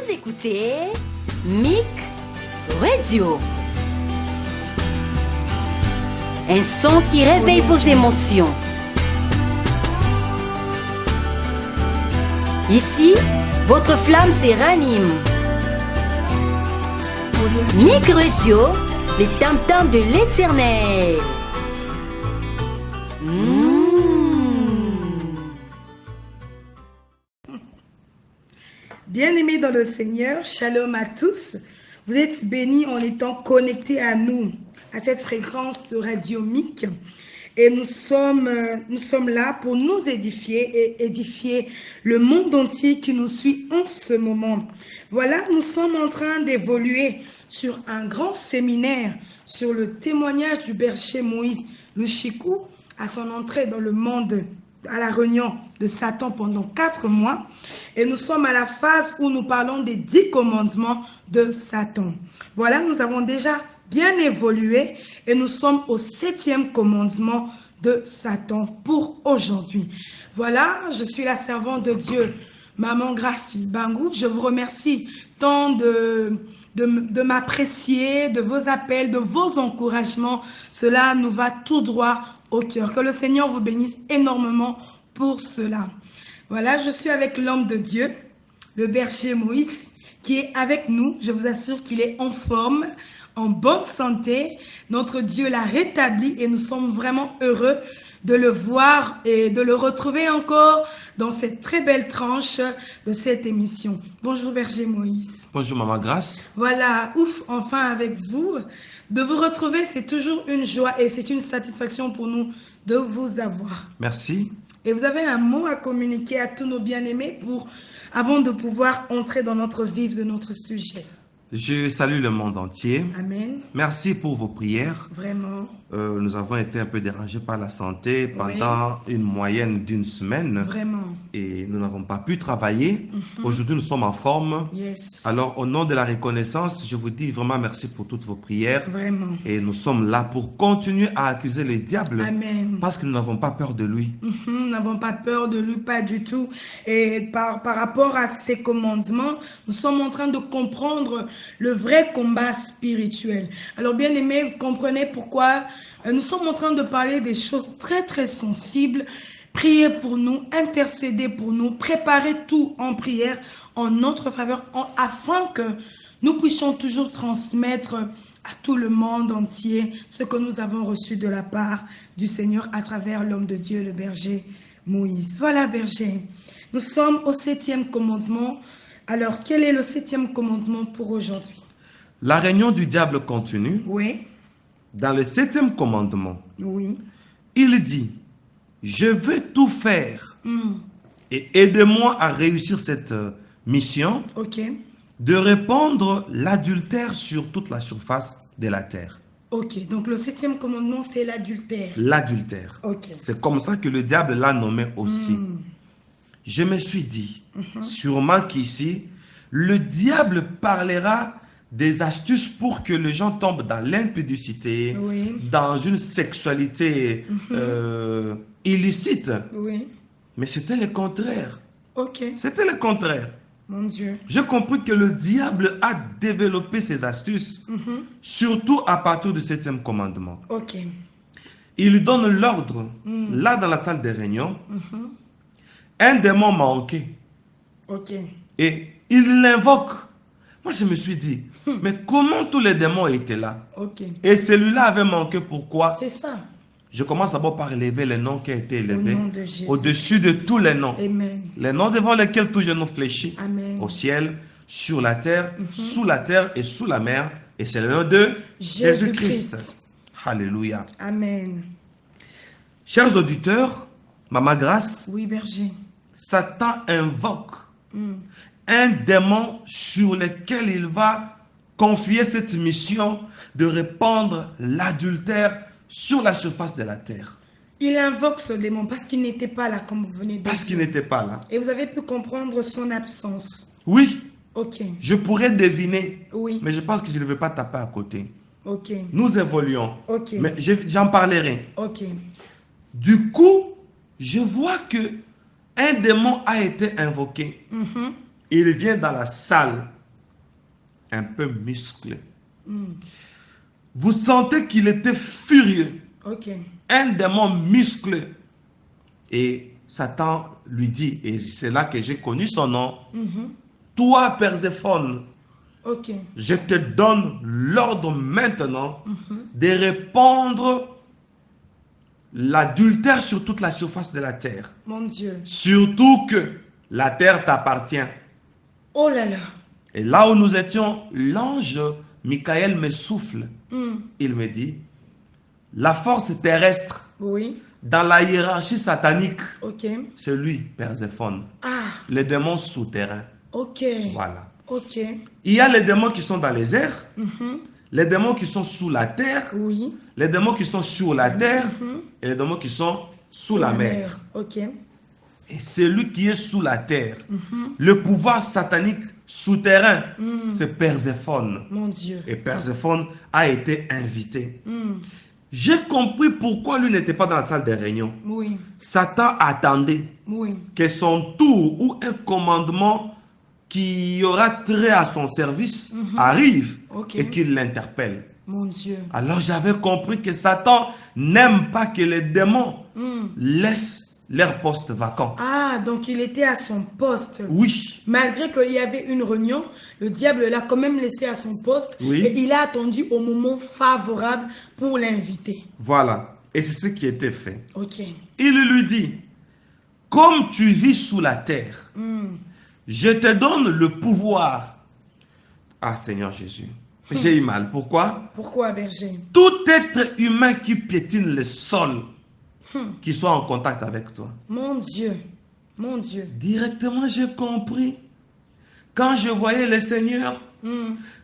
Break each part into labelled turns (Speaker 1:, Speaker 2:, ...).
Speaker 1: Vous écoutez Mic Radio. Un son qui réveille vos émotions. Ici, votre flamme se ranime. Mic Radio, les tam-tams de l'éternel.
Speaker 2: Bien-aimés dans le Seigneur, shalom à tous. Vous êtes bénis en étant connectés à nous, à cette fréquence de Radio Mic. Et nous sommes là pour nous édifier et édifier le monde entier qui nous suit en ce moment. Voilà, nous sommes en train d'évoluer sur un grand séminaire sur le témoignage du berger Moïse, le Chikou, à son entrée dans le monde, à la réunion de Satan pendant 4 mois. Et nous sommes à la phase où nous parlons des 10 commandements de Satan. Voilà, nous avons déjà bien évolué et nous sommes au 7e commandement de Satan pour aujourd'hui. Voilà, je suis la servante de Dieu, Maman Grace Bangou. Je vous remercie tant de m'apprécier, de vos appels, de vos encouragements. Cela nous va tout droit au cœur. Que le Seigneur vous bénisse énormément pour cela. Voilà, je suis avec l'homme de Dieu, le berger Moïse, qui est avec nous. Je vous assure qu'il est en forme, en bonne santé. Notre Dieu l'a rétabli et nous sommes vraiment heureux de le voir et de le retrouver encore dans cette très belle tranche de cette émission. Bonjour berger Moïse.
Speaker 3: Bonjour Maman Grace.
Speaker 2: Voilà, ouf, enfin avec vous. De vous retrouver, c'est toujours une joie et c'est une satisfaction pour nous de vous avoir.
Speaker 3: Merci.
Speaker 2: Et vous avez un mot à communiquer à tous nos bien-aimés avant de pouvoir entrer dans notre vif de notre sujet.
Speaker 3: Je salue le monde entier.
Speaker 2: Amen.
Speaker 3: Merci pour vos prières.
Speaker 2: Vraiment.
Speaker 3: Nous avons été un peu dérangés par la santé pendant une moyenne d'une semaine.
Speaker 2: Vraiment.
Speaker 3: Et nous n'avons pas pu travailler. Aujourd'hui, nous sommes en forme.
Speaker 2: Yes.
Speaker 3: Alors, au nom de la reconnaissance, je vous dis vraiment merci pour toutes vos prières.
Speaker 2: Vraiment.
Speaker 3: Et nous sommes là pour continuer à accuser les diables.
Speaker 2: Amen.
Speaker 3: Parce que nous n'avons pas peur de lui.
Speaker 2: Nous n'avons pas peur de lui, pas du tout. Et par rapport à ces commandements, nous sommes en train de comprendre le vrai combat spirituel. Alors, bien aimés, vous comprenez pourquoi nous sommes en train de parler des choses très, très sensibles. Priez pour nous, intercédez pour nous, préparez tout en prière en notre faveur, afin que nous puissions toujours transmettre à tout le monde entier ce que nous avons reçu de la part du Seigneur à travers l'homme de Dieu, le berger Moïse. Voilà, berger. Nous sommes au 7e commandement. Alors, quel est le 7e commandement pour aujourd'hui?
Speaker 3: La réunion du diable continue.
Speaker 2: Oui.
Speaker 3: Dans le 7e commandement,
Speaker 2: Oui.
Speaker 3: il dit, je veux tout faire et aidez-moi à réussir cette mission
Speaker 2: Ok.
Speaker 3: de répandre l'adultère sur toute la surface de la terre.
Speaker 2: Ok, donc le 7e commandement, c'est l'adultère.
Speaker 3: L'adultère.
Speaker 2: Ok.
Speaker 3: C'est comme ça que le diable l'a nommé aussi. Je me suis dit, sûrement qu'ici, le diable parlera des astuces pour que les gens tombent dans l'impudicité, dans une sexualité illicite.
Speaker 2: Oui.
Speaker 3: Mais c'était le contraire.
Speaker 2: Ok.
Speaker 3: C'était le contraire.
Speaker 2: Mon Dieu.
Speaker 3: J'ai compris que le diable a développé ses astuces, surtout à partir du 7e commandement.
Speaker 2: Ok.
Speaker 3: Il donne l'ordre, là dans la salle de réunion, un démon manqué.
Speaker 2: Ok.
Speaker 3: Et il l'invoque. Moi, je me suis dit, mais comment tous les démons étaient là?
Speaker 2: Ok.
Speaker 3: Et celui-là avait manqué, pourquoi?
Speaker 2: C'est ça.
Speaker 3: Je commence d'abord par élever les noms qui ont été élevés
Speaker 2: Au
Speaker 3: au-dessus de tous les noms.
Speaker 2: Amen.
Speaker 3: Les noms devant lesquels tout genou fléchit
Speaker 2: Amen.
Speaker 3: au ciel, sur la terre, sous la terre et sous la mer. Et c'est le nom de Jésus-Christ. Alléluia.
Speaker 2: Amen.
Speaker 3: Chers auditeurs, Maman Grace,
Speaker 2: Oui, berger.
Speaker 3: Satan invoque un démon sur lequel il va confier cette mission de répandre l'adultère sur la surface de la terre.
Speaker 2: Il invoque ce démon parce qu'il n'était pas là, comme vous venez de dire.
Speaker 3: Parce qu'il n'était pas là.
Speaker 2: Et vous avez pu comprendre son absence.
Speaker 3: Oui,
Speaker 2: Ok.
Speaker 3: je pourrais deviner,
Speaker 2: Oui.
Speaker 3: mais je pense que je ne vais pas taper à côté.
Speaker 2: Ok.
Speaker 3: Nous évoluons,
Speaker 2: Ok.
Speaker 3: mais j'en parlerai.
Speaker 2: Ok.
Speaker 3: Du coup, je vois que un démon a été invoqué. Il vient dans la salle un peu musclé. Vous sentez qu'il était furieux.
Speaker 2: Ok.
Speaker 3: Un démon musclé. Et Satan lui dit, et c'est là que j'ai connu son nom, toi, Perséphone,
Speaker 2: Ok.
Speaker 3: je te donne l'ordre maintenant de répandre l'adultère sur toute la surface de la terre.
Speaker 2: Mon Dieu.
Speaker 3: Surtout que la terre t'appartient.
Speaker 2: Oh là là.
Speaker 3: Et là où nous étions, l'ange Michael me souffle. Il me dit, la force terrestre
Speaker 2: Oui.
Speaker 3: dans la hiérarchie satanique,
Speaker 2: Ok.
Speaker 3: c'est lui, Perséphone.
Speaker 2: Ah.
Speaker 3: Les démons souterrains.
Speaker 2: Ok.
Speaker 3: Voilà.
Speaker 2: Ok.
Speaker 3: Il y a les démons qui sont dans les airs, les démons qui sont sous la terre,
Speaker 2: Oui.
Speaker 3: les démons qui sont sur la terre et les démons qui sont sous la mer.
Speaker 2: Ok.
Speaker 3: Et celui qui est sous la terre, le pouvoir satanique souterrain, c'est Perséphone.
Speaker 2: Mon Dieu.
Speaker 3: Et Perséphone a été invité. J'ai compris pourquoi lui n'était pas dans la salle des réunions.
Speaker 2: Oui.
Speaker 3: Satan attendait
Speaker 2: Oui.
Speaker 3: que son tour ou un commandement qui aura trait à son service arrive et qu'il l'interpelle.
Speaker 2: Mon Dieu.
Speaker 3: Alors j'avais compris que Satan n'aime pas que les démons laissent leur poste vacant.
Speaker 2: Ah, donc il était à son poste.
Speaker 3: Oui.
Speaker 2: Malgré qu'il y avait une réunion, le diable l'a quand même laissé à son poste.
Speaker 3: Oui.
Speaker 2: Et il a attendu au moment favorable pour l'inviter.
Speaker 3: Voilà. Et c'est ce qui était fait.
Speaker 2: Ok.
Speaker 3: Il lui dit, comme tu vis sous la terre, je te donne le pouvoir. Ah Seigneur Jésus, j'ai eu mal. Pourquoi?
Speaker 2: Pourquoi, berger?
Speaker 3: Tout être humain qui piétine le sol, qui soit en contact avec toi.
Speaker 2: Mon Dieu. Mon Dieu.
Speaker 3: Directement, j'ai compris. Quand je voyais le Seigneur,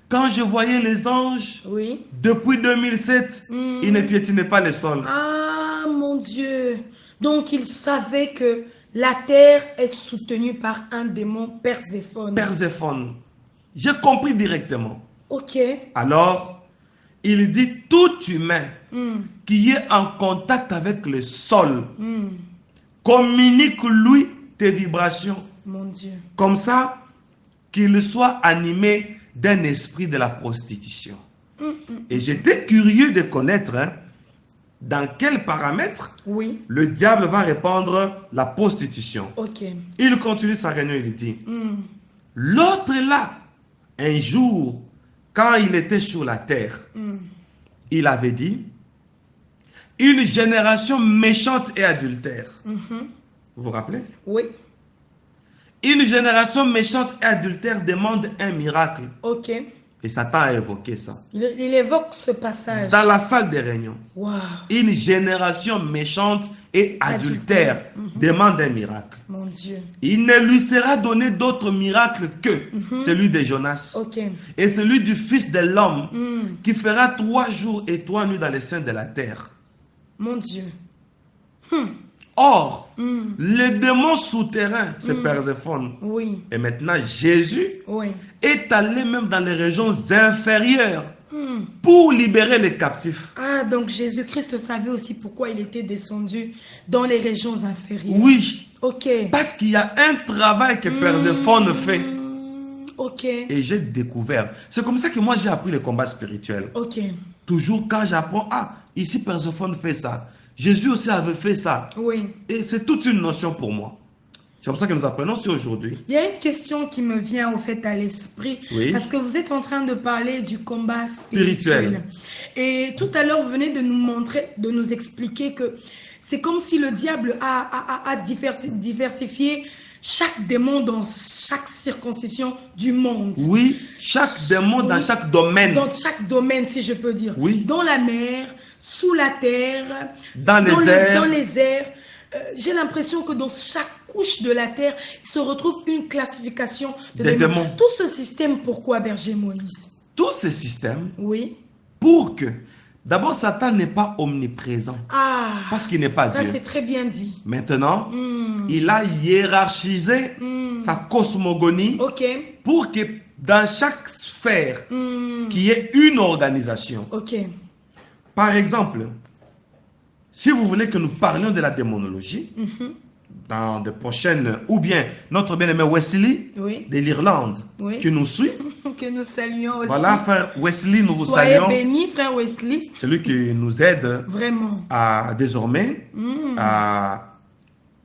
Speaker 3: quand je voyais les anges,
Speaker 2: Oui.
Speaker 3: depuis 2007, ils ne piétinaient pas le sol.
Speaker 2: Ah, mon Dieu. Donc il savait que la terre est soutenue par un démon Perséphone.
Speaker 3: Perséphone. J'ai compris directement.
Speaker 2: Ok.
Speaker 3: Alors, il dit tout humain qui est en contact avec le sol communique lui tes vibrations.
Speaker 2: Mon Dieu.
Speaker 3: Comme ça, qu'il soit animé d'un esprit de la prostitution. Et j'étais curieux de connaître dans quels paramètres
Speaker 2: Oui.
Speaker 3: le diable va répandre la prostitution.
Speaker 2: Ok.
Speaker 3: Il continue sa réunion, il dit, l'autre là, un jour, quand il était sur la terre, il avait dit, une génération méchante et adultère. Vous vous rappelez?
Speaker 2: Oui.
Speaker 3: Une génération méchante et adultère demande un miracle.
Speaker 2: Ok.
Speaker 3: Et Satan a évoqué ça.
Speaker 2: Il évoque ce passage.
Speaker 3: Dans la salle des réunions,
Speaker 2: Wow.
Speaker 3: une génération méchante et adultère demande un miracle.
Speaker 2: Mon Dieu.
Speaker 3: Il ne lui sera donné d'autre miracle que celui de Jonas
Speaker 2: Ok.
Speaker 3: et celui du Fils de l'homme qui fera 3 jours et 3 nuits dans les seins de la terre.
Speaker 2: Mon Dieu.
Speaker 3: Or, le démon souterrain, c'est Perséphone.
Speaker 2: Oui.
Speaker 3: Et maintenant, Jésus
Speaker 2: Oui.
Speaker 3: est allé même dans les régions inférieures pour libérer les captifs.
Speaker 2: Ah, donc Jésus-Christ savait aussi pourquoi il était descendu dans les régions inférieures.
Speaker 3: Oui,
Speaker 2: Ok.
Speaker 3: parce qu'il y a un travail que Perséphone fait.
Speaker 2: Ok.
Speaker 3: Et j'ai découvert. C'est comme ça que moi j'ai appris le combat spirituel.
Speaker 2: Ok.
Speaker 3: Toujours quand j'apprends, ah, ici Perséphone fait ça. Jésus aussi avait fait ça.
Speaker 2: Oui.
Speaker 3: Et c'est toute une notion pour moi. C'est comme ça que nous apprenons aussi aujourd'hui.
Speaker 2: Il y a une question qui me vient au fait à l'esprit.
Speaker 3: Oui.
Speaker 2: Parce que vous êtes en train de parler du combat spirituel. Et tout à l'heure, vous venez de nous montrer, de nous expliquer que c'est comme si le diable a diversifié chaque démon dans chaque circoncision du monde.
Speaker 3: Oui, chaque démon dans chaque domaine.
Speaker 2: Dans chaque domaine, si je peux dire.
Speaker 3: Oui.
Speaker 2: Dans la mer, sous la terre,
Speaker 3: Dans les airs.
Speaker 2: Dans les airs. J'ai l'impression que dans chaque couche de la terre, il se retrouve une classification de
Speaker 3: Des
Speaker 2: démons.
Speaker 3: démons.
Speaker 2: Tout ce système, pourquoi, berger Moïse?
Speaker 3: Tous ces systèmes,
Speaker 2: Oui.
Speaker 3: pour que, d'abord, Satan n'est pas omniprésent.
Speaker 2: Ah,
Speaker 3: Parce qu'il n'est pas
Speaker 2: ça
Speaker 3: Dieu.
Speaker 2: c'est très bien dit.
Speaker 3: Maintenant, il a hiérarchisé sa cosmogonie
Speaker 2: Ok.
Speaker 3: pour que dans chaque sphère, qu'il y ait une organisation.
Speaker 2: Ok.
Speaker 3: Par exemple, si vous voulez que nous parlions de la démonologie, dans de prochaines, ou bien notre bien-aimé Wesley
Speaker 2: Oui.
Speaker 3: de l'Irlande
Speaker 2: Oui.
Speaker 3: qui nous suit.
Speaker 2: Que nous saluons aussi.
Speaker 3: Voilà, frère Wesley, nous vous
Speaker 2: Soyez
Speaker 3: saluons.
Speaker 2: bénis, frère Wesley.
Speaker 3: C'est lui qui nous aide
Speaker 2: Vraiment.
Speaker 3: à désormais à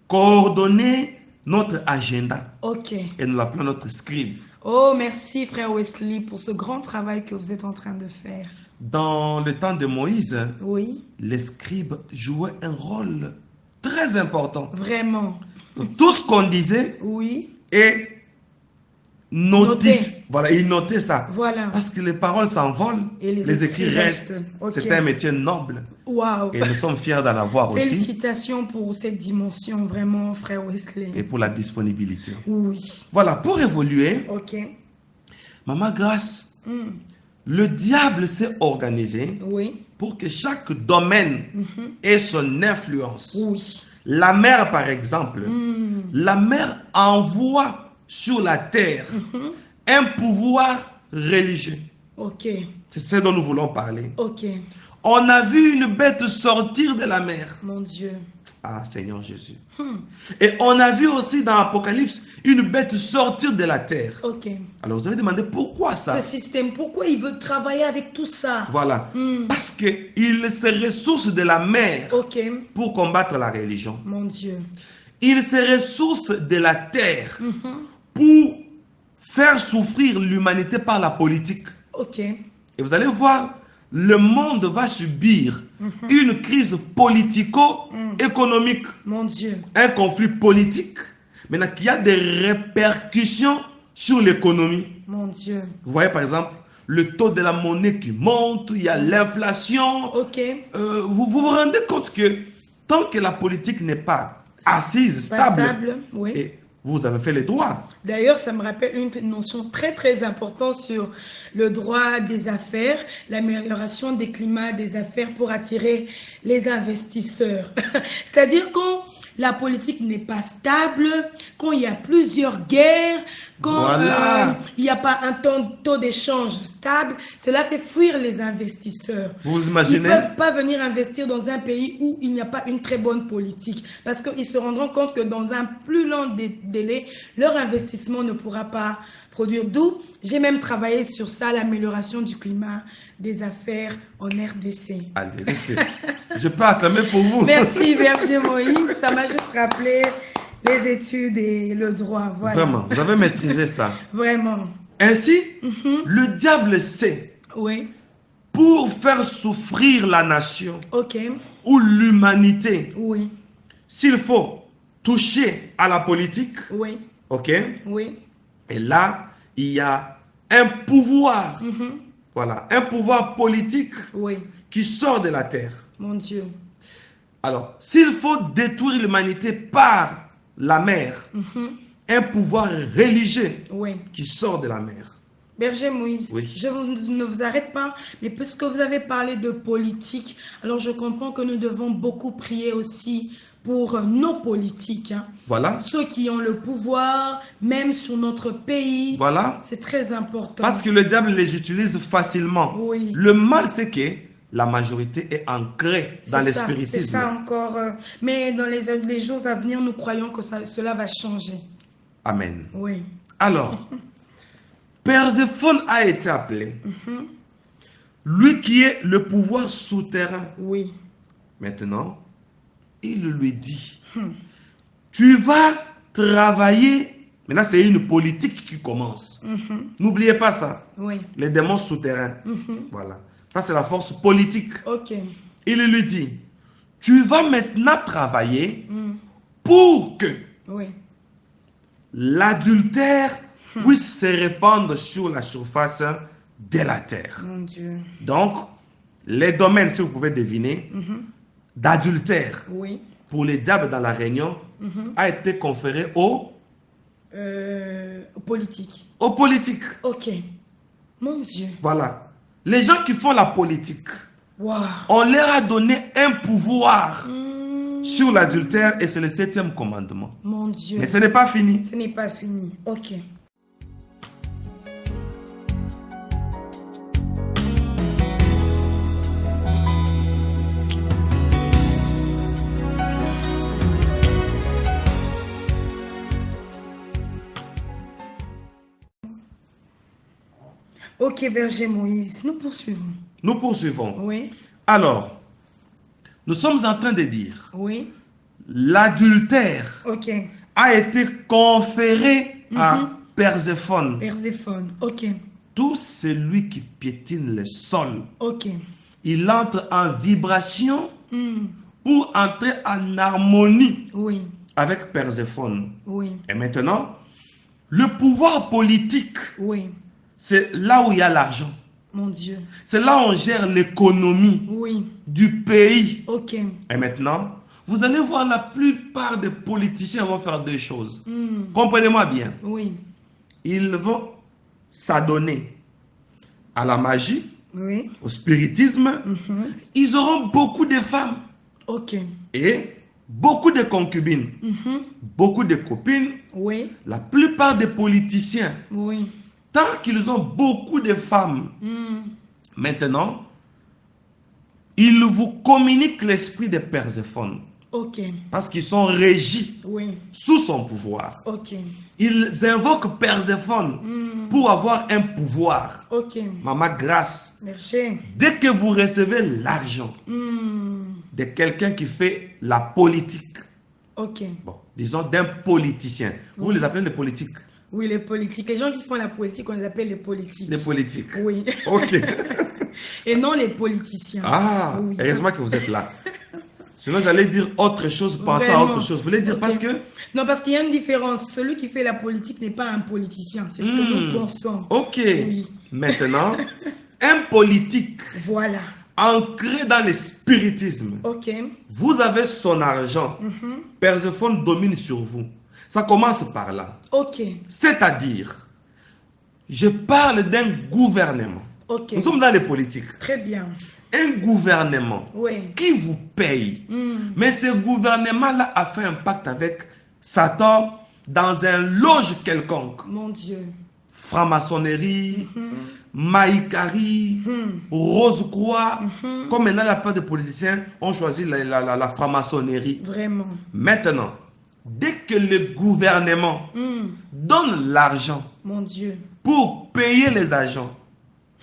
Speaker 3: coordonner notre agenda.
Speaker 2: Ok.
Speaker 3: Et nous l'appelons notre scribe.
Speaker 2: Oh, merci, frère Wesley, pour ce grand travail que vous êtes en train de faire.
Speaker 3: Dans le temps de Moïse,
Speaker 2: Oui,
Speaker 3: les scribes jouaient un rôle très important.
Speaker 2: vraiment.
Speaker 3: Tout ce qu'on disait
Speaker 2: Oui,
Speaker 3: est noté.
Speaker 2: Noté.
Speaker 3: Voilà, ils notaient ça.
Speaker 2: voilà.
Speaker 3: Parce que les paroles s'envolent,
Speaker 2: Et
Speaker 3: les écrits restent.
Speaker 2: Ok.
Speaker 3: C'est un métier noble.
Speaker 2: Waouh.
Speaker 3: Et nous sommes fiers d'en avoir aussi.
Speaker 2: Félicitations pour cette dimension, vraiment, frère Wesley.
Speaker 3: Et pour la disponibilité.
Speaker 2: Oui.
Speaker 3: Voilà, pour évoluer,
Speaker 2: Ok.
Speaker 3: Maman Grâce,
Speaker 2: Hmm.
Speaker 3: le diable s'est organisé
Speaker 2: Oui.
Speaker 3: pour que chaque domaine ait son influence.
Speaker 2: Oui.
Speaker 3: La mer, par exemple,
Speaker 2: Hmm.
Speaker 3: la mer envoie sur la terre un pouvoir religieux.
Speaker 2: Ok.
Speaker 3: C'est ce dont nous voulons parler.
Speaker 2: Ok.
Speaker 3: On a vu une bête sortir de la mer.
Speaker 2: Mon Dieu.
Speaker 3: Ah, Seigneur Jésus.
Speaker 2: Hmm.
Speaker 3: Et on a vu aussi dans Apocalypse une bête sortir de la terre.
Speaker 2: Ok.
Speaker 3: Alors vous avez demandé pourquoi ça?
Speaker 2: Ce système, pourquoi il veut travailler avec tout ça?
Speaker 3: Voilà.
Speaker 2: Hmm.
Speaker 3: Parce qu'il se ressource de la mer
Speaker 2: Ok.
Speaker 3: pour combattre la religion.
Speaker 2: Mon Dieu.
Speaker 3: Il se ressource de la terre
Speaker 2: Mhm.
Speaker 3: pour faire souffrir l'humanité par la politique.
Speaker 2: Ok.
Speaker 3: Et vous allez voir, le monde va subir une crise politico-économique,
Speaker 2: Mon Dieu.
Speaker 3: un conflit politique, maintenant qui a des répercussions sur l'économie.
Speaker 2: Mon Dieu.
Speaker 3: Vous voyez par exemple le taux de la monnaie qui monte, il y a l'inflation.
Speaker 2: Ok.
Speaker 3: Vous vous rendez compte que tant que la politique n'est pas assise, stable,
Speaker 2: Oui.
Speaker 3: et vous avez fait les droits.
Speaker 2: D'ailleurs, ça me rappelle une notion très très importante sur le droit des affaires, l'amélioration des climats des affaires pour attirer les investisseurs. C'est-à-dire quand la politique n'est pas stable, quand il y a plusieurs guerres, quand
Speaker 3: Voilà.
Speaker 2: il n'y a pas un taux d'échange stable, cela fait fuir les investisseurs.
Speaker 3: Vous
Speaker 2: Ils ne
Speaker 3: imaginez?
Speaker 2: peuvent pas venir investir dans un pays où il n'y a pas une très bonne politique parce qu'ils se rendront compte que dans un plus long délai, leur investissement ne pourra pas produire. D'où j'ai même travaillé sur ça, l'amélioration du climat des affaires en RDC.
Speaker 3: Allez, est-ce que je peux acclamer pour vous?
Speaker 2: Merci, Berger Moïse. Ça m'a juste rappelé les études et le droit. Voilà.
Speaker 3: Vraiment, vous avez maîtrisé ça.
Speaker 2: Vraiment.
Speaker 3: Ainsi, le diable sait,
Speaker 2: Oui.
Speaker 3: pour faire souffrir la nation
Speaker 2: Ok.
Speaker 3: ou l'humanité,
Speaker 2: Oui.
Speaker 3: s'il faut toucher à la politique,
Speaker 2: Oui.
Speaker 3: ok?
Speaker 2: Oui.
Speaker 3: Et là, il y a un pouvoir,
Speaker 2: Mhm.
Speaker 3: voilà, un pouvoir politique
Speaker 2: Oui.
Speaker 3: qui sort de la terre.
Speaker 2: Mon Dieu.
Speaker 3: Alors, s'il faut détruire l'humanité par la mer,
Speaker 2: Mhm.
Speaker 3: un pouvoir religieux
Speaker 2: Oui.
Speaker 3: qui sort de la mer.
Speaker 2: Berger Moïse,
Speaker 3: Oui.
Speaker 2: ne vous arrête pas, mais puisque vous avez parlé de politique, alors je comprends que nous devons beaucoup prier aussi pour nos politiques, hein.
Speaker 3: Voilà,
Speaker 2: Ceux qui ont le pouvoir, même sur notre pays.
Speaker 3: voilà.
Speaker 2: C'est très important.
Speaker 3: Parce que le diable les utilise facilement.
Speaker 2: Oui.
Speaker 3: Le mal, c'est que la majorité est ancrée dans
Speaker 2: C'est ça,
Speaker 3: l'espiritisme.
Speaker 2: c'est ça encore. Mais dans les jours à venir, nous croyons que cela va changer.
Speaker 3: Amen.
Speaker 2: Oui.
Speaker 3: Alors, Perséphone a été appelé. Lui qui est le pouvoir souterrain.
Speaker 2: Oui.
Speaker 3: Maintenant, il lui dit, tu vas travailler. Maintenant, c'est une politique qui commence. N'oubliez pas ça.
Speaker 2: Oui.
Speaker 3: Les démons souterrains. Voilà. Ça, c'est la force politique.
Speaker 2: Ok.
Speaker 3: Il lui dit, tu vas maintenant travailler
Speaker 2: Mm.
Speaker 3: pour que
Speaker 2: Oui.
Speaker 3: l'adultère puisse se répandre sur la surface de la terre.
Speaker 2: Mon Dieu.
Speaker 3: Donc, les domaines, si vous pouvez deviner, d'adultère
Speaker 2: Oui.
Speaker 3: pour les diables dans la réunion a été conféré
Speaker 2: Politique.
Speaker 3: aux politiques.
Speaker 2: Ok. Mon Dieu.
Speaker 3: Voilà. Les gens qui font la politique,
Speaker 2: Waouh.
Speaker 3: on leur a donné un pouvoir
Speaker 2: Mm.
Speaker 3: sur l'adultère et c'est le 7e commandement.
Speaker 2: Mon Dieu.
Speaker 3: Mais ce n'est pas fini.
Speaker 2: Ce n'est pas fini. Ok. Ok, berger Moïse, nous poursuivons.
Speaker 3: Nous poursuivons.
Speaker 2: Oui,
Speaker 3: Alors, nous sommes en train de dire,
Speaker 2: oui,
Speaker 3: l'adultère
Speaker 2: ok.
Speaker 3: a été conféré à Perséphone.
Speaker 2: Perséphone, ok,
Speaker 3: Tout celui qui piétine le sol,
Speaker 2: ok.
Speaker 3: il entre en vibration
Speaker 2: Hmm,
Speaker 3: pour entrer en harmonie
Speaker 2: oui,
Speaker 3: avec Perséphone.
Speaker 2: oui,
Speaker 3: Et maintenant, le pouvoir politique,
Speaker 2: oui,
Speaker 3: c'est là où il y a l'argent.
Speaker 2: mon Dieu.
Speaker 3: C'est là où on gère l'économie
Speaker 2: Oui,
Speaker 3: du pays.
Speaker 2: ok.
Speaker 3: Et maintenant, vous allez voir la plupart des politiciens vont faire deux choses.
Speaker 2: Hmm,
Speaker 3: Comprenez-moi bien.
Speaker 2: oui,
Speaker 3: Ils vont s'adonner à la magie,
Speaker 2: oui,
Speaker 3: au spiritisme. Ils auront beaucoup de femmes
Speaker 2: ok.
Speaker 3: et beaucoup de concubines, beaucoup de copines.
Speaker 2: Oui,
Speaker 3: La plupart des politiciens,
Speaker 2: oui.
Speaker 3: tant qu'ils ont beaucoup de femmes,
Speaker 2: Hmm,
Speaker 3: maintenant, ils vous communiquent l'esprit de Perséphone
Speaker 2: ok,
Speaker 3: parce qu'ils sont régis
Speaker 2: oui,
Speaker 3: sous son pouvoir.
Speaker 2: ok.
Speaker 3: Ils invoquent Perséphone
Speaker 2: Hmm,
Speaker 3: pour avoir un pouvoir.
Speaker 2: ok.
Speaker 3: Maman Grâce,
Speaker 2: Berger.
Speaker 3: dès que vous recevez l'argent
Speaker 2: Hmm,
Speaker 3: de quelqu'un qui fait la politique,
Speaker 2: ok.
Speaker 3: bon, disons d'un politicien, vous les appelez les politiques.
Speaker 2: Oui, les politiques. Les gens qui font la politique, on les appelle les politiques.
Speaker 3: Les politiques.
Speaker 2: Oui.
Speaker 3: Ok.
Speaker 2: Et non les politiciens.
Speaker 3: Ah,
Speaker 2: Oui.
Speaker 3: heureusement que vous êtes là. Sinon, j'allais dire autre chose, penser à
Speaker 2: Vraiment.
Speaker 3: autre chose. Vous voulez dire
Speaker 2: Ok.
Speaker 3: parce que...
Speaker 2: Non, parce qu'il y a une différence. Celui qui fait la politique n'est pas un politicien. C'est ce que nous pensons.
Speaker 3: Ok.
Speaker 2: Oui.
Speaker 3: Maintenant, un politique
Speaker 2: Voilà.
Speaker 3: ancré dans le spiritisme,
Speaker 2: Ok.
Speaker 3: vous avez son argent. Perséphone domine sur vous. Ça commence par là.
Speaker 2: Ok.
Speaker 3: C'est-à-dire, je parle d'un gouvernement.
Speaker 2: Ok.
Speaker 3: Nous sommes dans les politiques.
Speaker 2: Très bien.
Speaker 3: Un gouvernement
Speaker 2: Oui.
Speaker 3: qui vous paye.
Speaker 2: Hmm,
Speaker 3: Mais ce gouvernement-là a fait un pacte avec Satan dans un loge quelconque.
Speaker 2: Mon Dieu.
Speaker 3: Franc-maçonnerie, Maïkari, Rose-Croix. Comme maintenant la plupart des politiciens ont choisi la franc-maçonnerie.
Speaker 2: Vraiment.
Speaker 3: Maintenant, dès que le gouvernement
Speaker 2: Hmm,
Speaker 3: donne l'argent
Speaker 2: mon Dieu.
Speaker 3: pour payer les agents,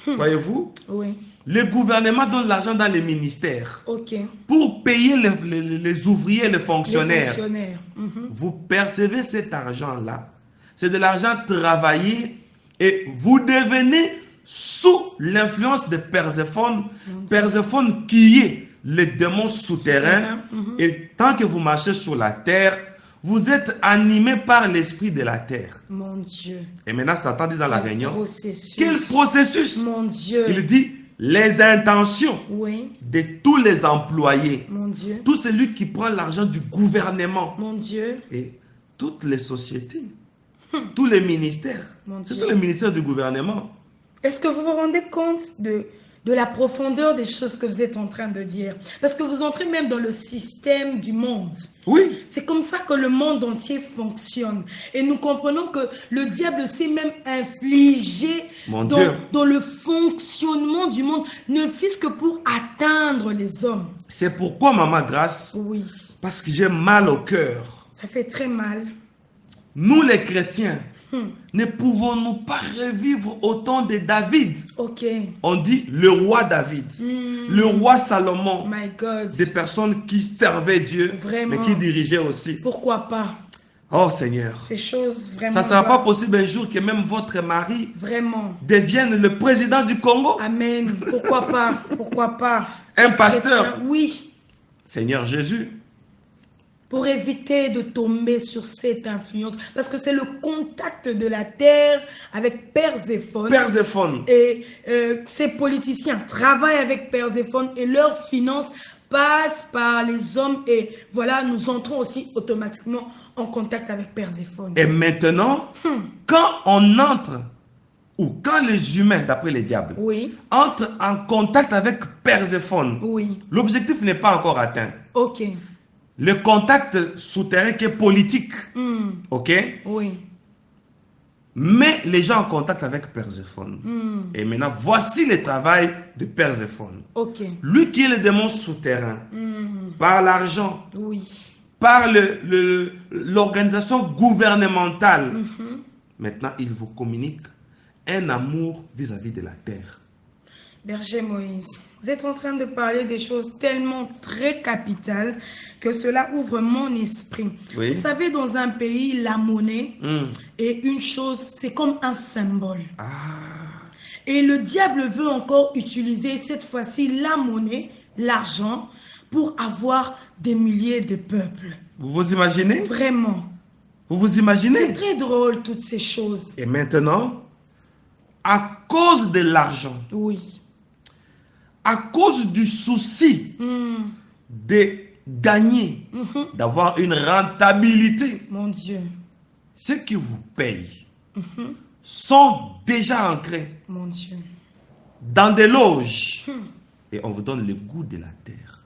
Speaker 3: voyez-vous,
Speaker 2: Oui.
Speaker 3: le gouvernement donne l'argent dans les ministères
Speaker 2: Ok.
Speaker 3: pour payer les ouvriers, les
Speaker 2: Les
Speaker 3: fonctionnaires.
Speaker 2: fonctionnaires.
Speaker 3: Vous percevez cet argent-là. C'est de l'argent travaillé et vous devenez sous l'influence de Perséphone. Perséphone qui est le démon souterrain. Et tant que vous marchez sur la terre, vous êtes animé par l'esprit de la terre.
Speaker 2: Mon Dieu.
Speaker 3: Et maintenant, Satan dit dans la réunion,
Speaker 2: Processus.
Speaker 3: quel processus?
Speaker 2: Mon Dieu.
Speaker 3: Il dit, les intentions
Speaker 2: Oui.
Speaker 3: de tous les employés,
Speaker 2: Mon Dieu.
Speaker 3: tout celui qui prend l'argent du gouvernement
Speaker 2: Mon Dieu.
Speaker 3: et toutes les sociétés, tous les ministères,
Speaker 2: Mon
Speaker 3: ce
Speaker 2: Dieu.
Speaker 3: sont les ministères du gouvernement.
Speaker 2: Est-ce que vous vous rendez compte de la profondeur des choses que vous êtes en train de dire? Parce que vous entrez même dans le système du monde.
Speaker 3: Oui,
Speaker 2: C'est comme ça que le monde entier fonctionne. Et nous comprenons que le diable s'est même infligé
Speaker 3: Mon Dieu.
Speaker 2: dans le fonctionnement du monde, ne fût-ce que pour atteindre les hommes.
Speaker 3: c'est pourquoi, Maman Grâce,
Speaker 2: Oui,
Speaker 3: parce que j'ai mal au cœur.
Speaker 2: ça fait très mal.
Speaker 3: Nous les chrétiens, ne pouvons-nous pas revivre au temps de David?
Speaker 2: Ok.
Speaker 3: On dit le roi David, le roi Salomon,
Speaker 2: My God.
Speaker 3: des personnes qui servaient Dieu,
Speaker 2: Vraiment.
Speaker 3: mais qui dirigeaient aussi.
Speaker 2: Pourquoi pas?
Speaker 3: Oh Seigneur,
Speaker 2: Ces choses vraiment.
Speaker 3: ça ne sera pas possible un jour que même votre mari
Speaker 2: Vraiment.
Speaker 3: devienne le président du Congo,
Speaker 2: Amen. Pourquoi pas? Pourquoi pas?
Speaker 3: un pasteur.
Speaker 2: Chrétien, oui.
Speaker 3: Seigneur Jésus,
Speaker 2: Pour éviter de tomber sur cette influence. Parce que c'est le contact de la terre avec Perséphone.
Speaker 3: Perséphone,
Speaker 2: Et ces politiciens travaillent avec Perséphone et leurs finances passent par les hommes. Et voilà, nous entrons aussi automatiquement en contact avec Perséphone.
Speaker 3: et maintenant, quand on entre, ou quand les humains, d'après les diables,
Speaker 2: Oui,
Speaker 3: entrent en contact avec Perséphone,
Speaker 2: oui.
Speaker 3: l'objectif n'est pas encore atteint.
Speaker 2: Ok.
Speaker 3: Le contact souterrain qui est politique, ok?
Speaker 2: Oui.
Speaker 3: Mais les gens en contact avec Perséphone. Et maintenant, voici le travail de Perséphone.
Speaker 2: Ok.
Speaker 3: Lui qui est le démon souterrain, par l'argent,
Speaker 2: Oui.
Speaker 3: par l'organisation gouvernementale, maintenant il vous communique un amour vis-à-vis de la terre.
Speaker 2: Berger Moïse, vous êtes en train de parler des choses tellement très capitales que cela ouvre mon esprit.
Speaker 3: Oui.
Speaker 2: Vous savez, dans un pays, la monnaie est une chose, c'est comme un symbole.
Speaker 3: Ah.
Speaker 2: Et le diable veut encore utiliser cette fois-ci la monnaie, l'argent, pour avoir des milliers de peuples.
Speaker 3: Vous vous imaginez?
Speaker 2: Vraiment.
Speaker 3: Vous vous
Speaker 2: C'est
Speaker 3: imaginez?
Speaker 2: très drôle, toutes ces choses.
Speaker 3: Et maintenant, à cause de l'argent,
Speaker 2: Oui.
Speaker 3: à cause du souci de gagner, d'avoir une rentabilité,
Speaker 2: Mon Dieu.
Speaker 3: ceux qui vous payent sont déjà ancrés
Speaker 2: Mon Dieu.
Speaker 3: dans des loges et on vous donne le goût de la terre.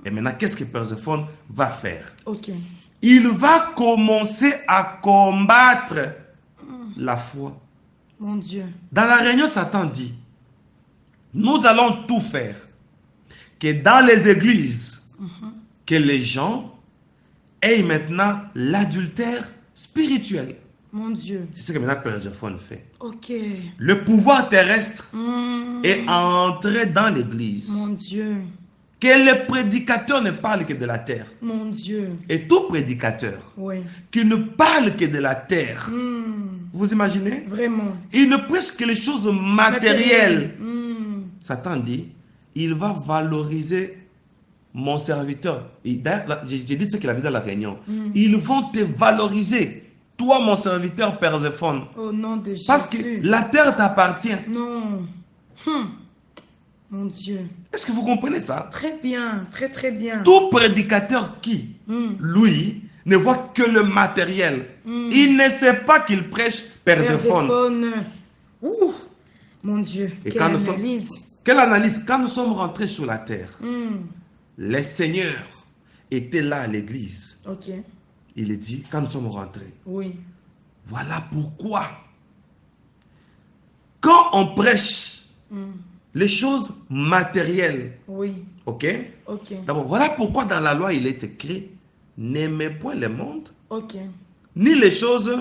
Speaker 3: Et maintenant, qu'est-ce que Perséphone va faire?
Speaker 2: Ok.
Speaker 3: Il va commencer à combattre la foi.
Speaker 2: Mon Dieu.
Speaker 3: Dans la réunion, Satan dit, nous allons tout faire que dans les églises, que les gens aient maintenant l'adultère spirituel.
Speaker 2: Mon Dieu.
Speaker 3: C'est ce que maintenant Perséphone fait.
Speaker 2: Ok.
Speaker 3: Le pouvoir terrestre est entré dans l'église.
Speaker 2: Mon Dieu.
Speaker 3: Que le prédicateur ne parle que de la terre.
Speaker 2: Mon Dieu.
Speaker 3: Et tout prédicateur
Speaker 2: Oui.
Speaker 3: qui ne parle que de la terre, vous imaginez?
Speaker 2: Vraiment.
Speaker 3: Il ne prêche que les choses matérielles.
Speaker 2: Matériel.
Speaker 3: Satan dit, il va valoriser mon serviteur. D'ailleurs, j'ai dit ce qu'il avait dans la réunion. Ils vont te valoriser, toi mon serviteur Perséphone.
Speaker 2: Au nom de Jésus.
Speaker 3: Parce que la terre t'appartient.
Speaker 2: Non. Mon Dieu.
Speaker 3: Est-ce que vous comprenez ça?
Speaker 2: Très bien. Très très bien.
Speaker 3: Tout prédicateur qui, lui, ne voit que le matériel, il ne sait pas qu'il prêche Perséphone.
Speaker 2: Perséphone. Ouh. Mon Dieu.
Speaker 3: Et
Speaker 2: Quelle analyse.
Speaker 3: Quelle analyse? Quand nous sommes rentrés sur la terre, les seigneurs étaient là à l'église.
Speaker 2: Ok.
Speaker 3: Il est dit, quand nous sommes rentrés,
Speaker 2: Oui.
Speaker 3: voilà pourquoi, quand on prêche les choses matérielles,
Speaker 2: Oui.
Speaker 3: ok?
Speaker 2: Ok.
Speaker 3: D'abord, voilà pourquoi dans la loi il est écrit, n'aimez point le monde,
Speaker 2: Ok.
Speaker 3: ni les choses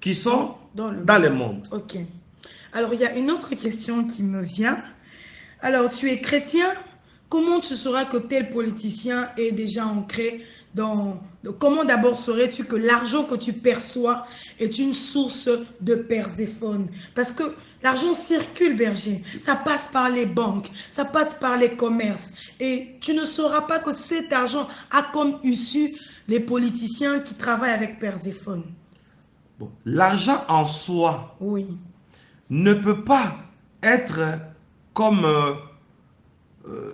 Speaker 3: qui sont dans le monde.
Speaker 2: Ok. Alors, il y a une autre question qui me vient. Alors, tu es chrétien. Comment tu sauras que tel politicien est déjà ancré dans... Comment d'abord saurais-tu que l'argent que tu perçois est une source de Perséphone? Parce que l'argent circule, berger. Ça passe par les banques, ça passe par les commerces. Et tu ne sauras pas que cet argent a comme issue les politiciens qui travaillent avec Perséphone.
Speaker 3: Bon, l'argent en soi
Speaker 2: Oui.
Speaker 3: ne peut pas être comme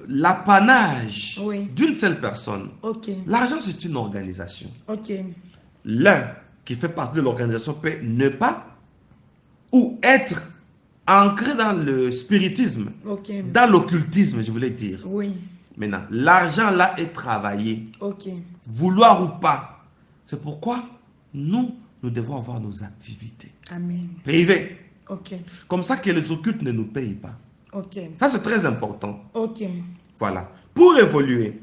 Speaker 3: l'apanage d'une seule personne.
Speaker 2: Ok.
Speaker 3: L'argent, c'est une organisation.
Speaker 2: Ok.
Speaker 3: L'un qui fait partie de l'organisation peut ne pas ou être ancré dans le spiritisme, dans l'occultisme, je voulais dire.
Speaker 2: Oui.
Speaker 3: Maintenant, l'argent là est travaillé.
Speaker 2: Ok.
Speaker 3: Vouloir ou pas. C'est pourquoi nous devons avoir nos activités.
Speaker 2: Amen.
Speaker 3: Privées.
Speaker 2: Ok.
Speaker 3: Comme ça que les occultes ne nous payent pas.
Speaker 2: Ok.
Speaker 3: Ça, c'est très important.
Speaker 2: Ok.
Speaker 3: Voilà. Pour évoluer,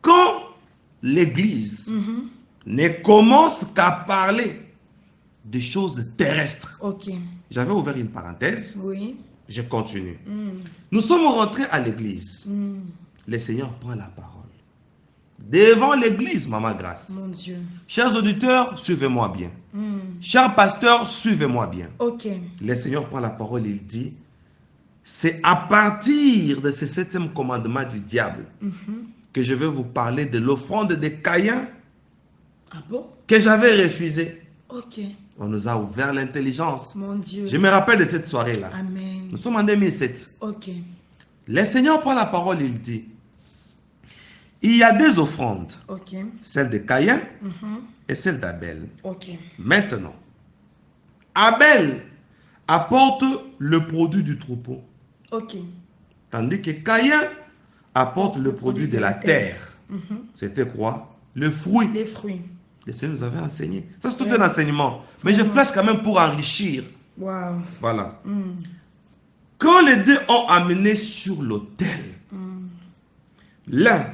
Speaker 3: quand l'Église ne commence qu'à parler des choses terrestres.
Speaker 2: Ok.
Speaker 3: J'avais ouvert une parenthèse.
Speaker 2: Oui.
Speaker 3: Je continue. Nous sommes rentrés à l'Église. Le Seigneur prend la parole. Devant l'Église, Maman Grâce.
Speaker 2: Mon Dieu.
Speaker 3: Chers auditeurs, suivez-moi bien. Chers pasteurs, suivez-moi bien.
Speaker 2: Ok.
Speaker 3: Le Seigneur prend la parole, il dit, c'est à partir de ce 7e commandement du diable que je vais vous parler de l'offrande de Caïn que j'avais refusée.
Speaker 2: Ok.
Speaker 3: On nous a ouvert l'intelligence.
Speaker 2: Mon Dieu.
Speaker 3: Je me rappelle de cette soirée-là.
Speaker 2: Amen.
Speaker 3: Nous sommes en 2007.
Speaker 2: Ok.
Speaker 3: Le Seigneur prend la parole, il dit, il y a deux offrandes.
Speaker 2: Ok.
Speaker 3: Celle de Caïn et celle d'Abel.
Speaker 2: Ok.
Speaker 3: Maintenant, Abel apporte le produit du troupeau.
Speaker 2: Ok.
Speaker 3: Tandis que Caïn apporte le produit de la terre. C'était quoi? Le fruit.
Speaker 2: Les fruits.
Speaker 3: Le Seigneur nous avait enseigné. Ça, c'est tout un enseignement. Mais je flash quand même pour enrichir.
Speaker 2: Wow.
Speaker 3: Voilà. Quand les deux ont amené sur l'autel, l'un,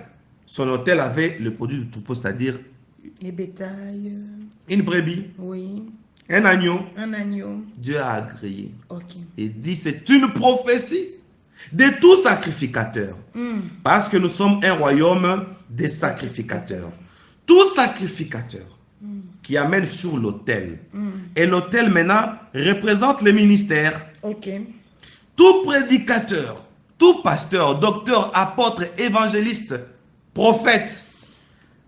Speaker 3: son autel avait le produit du troupeau, c'est-à-dire
Speaker 2: les bétails.
Speaker 3: une brebis.
Speaker 2: Oui.
Speaker 3: Un agneau,
Speaker 2: Un agneau.
Speaker 3: Dieu a agréé.
Speaker 2: Ok.
Speaker 3: Il dit, c'est une prophétie de tout sacrificateur. Parce que nous sommes un royaume des sacrificateurs. Tout sacrificateur qui amène sur l'autel. Et l'autel maintenant représente le ministère.
Speaker 2: Ok.
Speaker 3: Tout prédicateur, tout pasteur, docteur, apôtre, évangéliste, prophète,